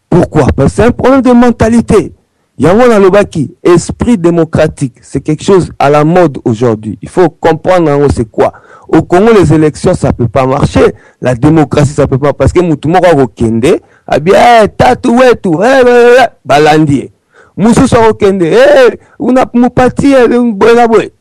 Pourquoi? Parce que c'est un problème de mentalité. Yamona Lobaki, esprit démocratique, c'est quelque chose à la mode aujourd'hui. Il faut comprendre c'est quoi. Au Congo, les élections, ça peut pas marcher. La démocratie, ça peut pas, parce que Moutoumora Rokende, ah bien, tatoué tout, balandier. Moussou Rokende, una moupati,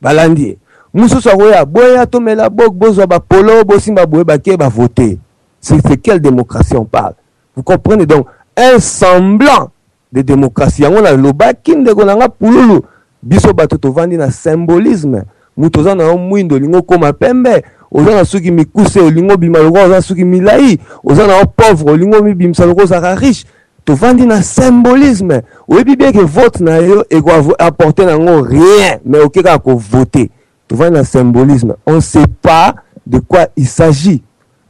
balandier. Moussou Roya, boya, tomela bok, bozo, polo, bosimba, bake, voter. C'est quelle démocratie on parle? Vous comprenez donc? Un semblant de démocratie. Yango na lobaki ndeko nanga pululu. Biso bato tovandi na symbolisme. Mutu oza na mwindo lingo koma pembe. Oza na suki mikuse olingo bima loko oza suki milai. Oza na pauvre olingo mibimisa loko ozaka riche. Tovandi na symbolisme. Oyebi bien que vote na yo eko apporter nango rien, mais okeka ko voter. Tovandi na symbolisme. On ne sait pas de quoi il s'agit.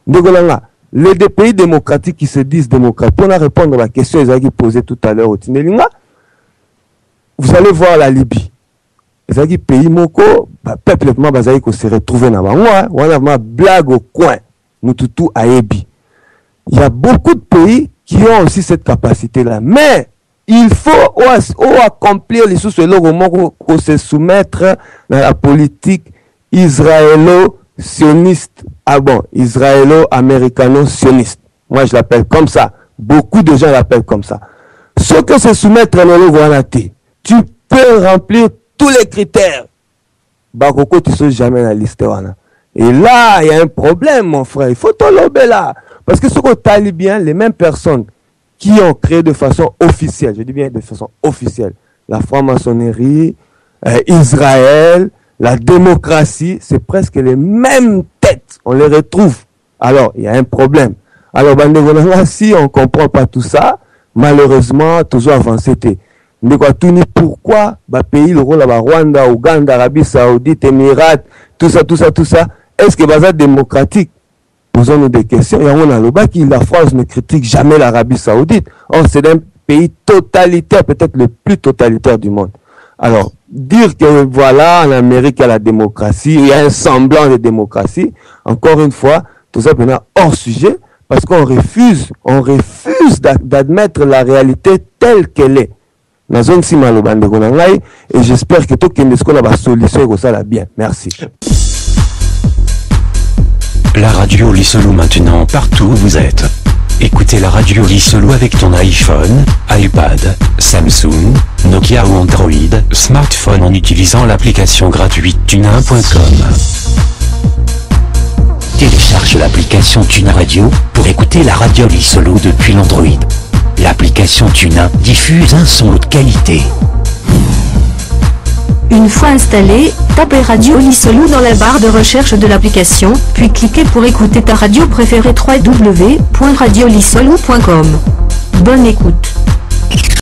Ndeko nanga, les deux pays démocratiques qui se disent démocrates, pour répondre à la question qui posée tout à l'heure au Tinelinga, vous allez voir la Libye. Les pays moko, peuple se retrouver dans la on a ma blague au coin, Mututu Aebi. Il y a beaucoup de pays qui ont aussi cette capacité-là. Mais il faut accomplir les sous au se soumettre dans la politique israélo-sioniste. Ah bon, israélo-américano-sioniste. Moi, je l'appelle comme ça. Beaucoup de gens l'appellent comme ça. Ce que se soumettre dans le Guanati, tu peux remplir tous les critères. Bakoko, tu ne sais jamais la liste. Et là, il y a un problème, mon frère. Il faut te lober là. Parce que ce que talibien, les mêmes personnes qui ont créé de façon officielle, je dis bien de façon officielle, la franc-maçonnerie, Israël, la démocratie, c'est presque les mêmes têtes. On les retrouve. Alors, il y a un problème. Alors, si on ne comprend pas tout ça, malheureusement, toujours avancé. Pourquoi pays, le rôle à Rwanda, Ouganda, Arabie Saoudite, Émirats, tout ça, est-ce que c'est démocratique? Posons-nous des questions. Et on a le bas qui la France ne critique jamais l'Arabie Saoudite. Or, c'est un pays totalitaire, peut-être le plus totalitaire du monde. Alors, dire que voilà, en Amérique, il y a la démocratie, il y a un semblant de démocratie, encore une fois, tout ça est hors sujet, parce qu'on refuse d'admettre la réalité telle qu'elle est. Et j'espère que tout le monde a solution ça bien. Merci. La radio Lisselou maintenant partout où vous êtes. Écoutez la radio Lisselou avec ton iPhone, iPad, Samsung, Nokia ou Android, smartphone en utilisant l'application gratuite tunin.com. Télécharge l'application Tuna Radio pour écouter la radio Lisselou depuis l'Android. L'application Tuna diffuse un son de qualité. Une fois installé, tapez Radio Lisselou dans la barre de recherche de l'application, puis cliquez pour écouter ta radio préférée www.radiolisselou.com. Bonne écoute.